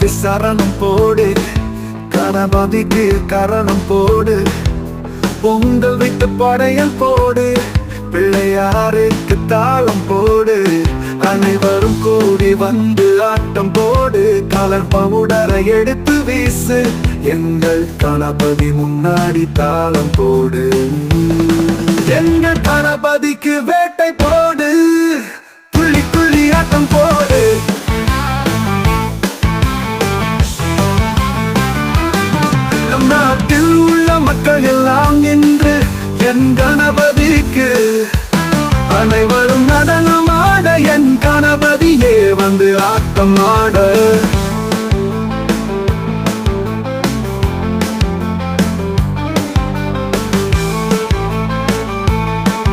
கணபதிக்கு சரணம் போடு, கணபதிக்கு கரணம் போடு. பொங்கல் வைத்து படையல் போடு, பிள்ளையாருக்கு தாளம் போடு. அனைவரும் கூடி வந்து ஆட்டம் போடு, கலர் பவுடரை எடுத்து வீசு, எங்கள் கணபதி முன்னாடி தாளம் போடு. எங்கள் கணபதிக்கு வேட்டை போடு, துள்ளி துள்ளி ஆட்டம் போடு. நம் நாட்டில் உள்ள மக்கள் எல்லாம் இன்று என் கணபதிக்கு அனைவரும் நடனமாட, என் கணபதியே வந்து ஆட்டம் ஆட.